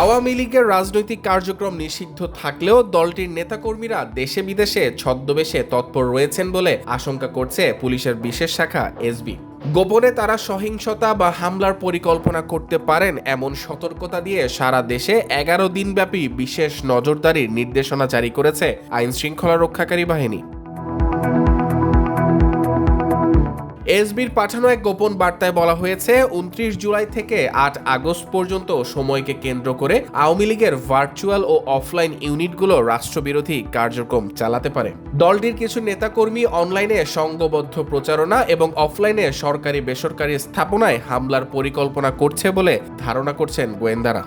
আওয়ামী লীগের রাজনৈতিক কার্যক্রম নিষিদ্ধ থাকলেও দলটির নেতাকর্মীরা দেশে বিদেশে ছদ্মবেশে তৎপর রয়েছেন বলে আশঙ্কা করছে পুলিশের বিশেষ শাখা এসবি। গোপনে তারা সহিংসতা বা হামলার পরিকল্পনা করতে পারেন এমন সতর্কতা দিয়ে সারা দেশে 11 দিনব্যাপী বিশেষ নজরদারির নির্দেশনা জারি করেছে আইন শৃঙ্খলা রক্ষাকারী বাহিনী। এসবির পাঠানো এক গোপন বার্তায় বলা হয়েছে 29 জুলাই থেকে 8 আগস্ট পর্যন্ত সময়কে কেন্দ্র করে আওয়ামী লীগের ভার্চুয়াল ও অফলাইন ইউনিটগুলো রাষ্ট্রবিরোধী কার্যক্রম চালাতে পারে। দলটির কিছু নেতাকর্মী অনলাইনে সংঘবদ্ধ প্রচারণা এবং অফলাইনে সরকারি বেসরকারি স্থাপনায় হামলার পরিকল্পনা করছে বলে ধারণা করছেন গোয়েন্দারা।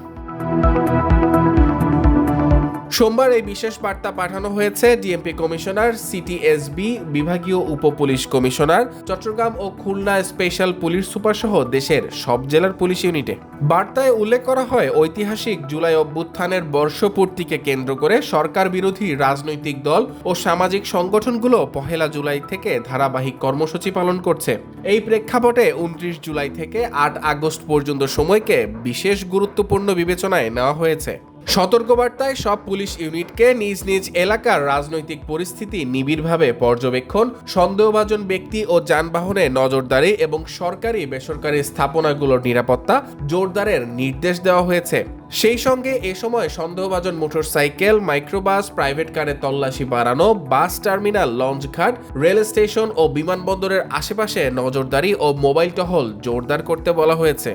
সোমবার এই বিশেষ বার্তা পাঠানো হয়েছে ডিএমপি কমিশনার, সিটিএসবি বিভাগীয় উপপুলিশ কমিশনার, চট্টগ্রাম ও খুলনা স্পেশাল পুলিশ সুপার সহ দেশের সব জেলার পুলিশ ইউনিটে। বার্তায় উল্লেখ করা হয়, ঐতিহাসিক জুলাই অভ্যুত্থানের বর্ষপূর্তিকে কেন্দ্র করে সরকার বিরোধী রাজনৈতিক দল ও সামাজিক সংগঠনগুলো 1 জুলাই থেকে ধারাবাহিক কর্মসূচি পালন করছে। এই প্রেক্ষাপটে 29 জুলাই থেকে 8 আগস্ট পর্যন্ত সময়কে বিশেষ গুরুত্বপূর্ণ বিবেচনায় নেওয়া হয়েছে। সতর্কবার্তায় সব পুলিশ ইউনিটকে নিজ নিজ এলাকার রাজনৈতিক পরিস্থিতি নিবিড়ভাবে পর্যবেক্ষণ, সন্দেহভাজন ব্যক্তি ও যানবাহনে নজরদারি এবং সরকারি বেসরকারি স্থাপনাগুলোর নিরাপত্তা জোরদারের নির্দেশ দেওয়া হয়েছে। সেই সঙ্গে এ সময় সন্দেহভাজন মোটরসাইকেল, মাইক্রোবাস, প্রাইভেট কারে তল্লাশি বাড়ানো, বাস টার্মিনাল, লঞ্চঘাট, রেল স্টেশন ও বিমানবন্দরের আশেপাশে নজরদারি ও মোবাইল টহল জোরদার করতে বলা হয়েছে।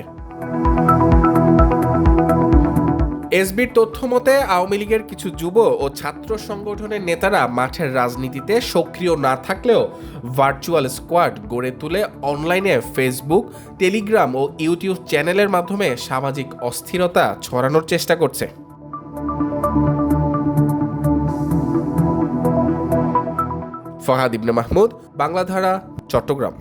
এসবির তথ্য মতে আওয়ামী লীগের কিছু যুব ও ছাত্র সংগঠনের নেতারা মাঠের রাজনীতিতে সক্রিয় না থাকলেও ভার্চুয়াল স্কোয়াড গড়ে তুলে অনলাইনে ফেসবুক, টেলিগ্রাম ও ইউটিউব চ্যানেলের মাধ্যমে সামাজিক অস্থিরতা ছড়ানোর চেষ্টা করছে। ফাহাদ ইবনে মাহমুদ, বাংলাধারা, চট্টগ্রাম।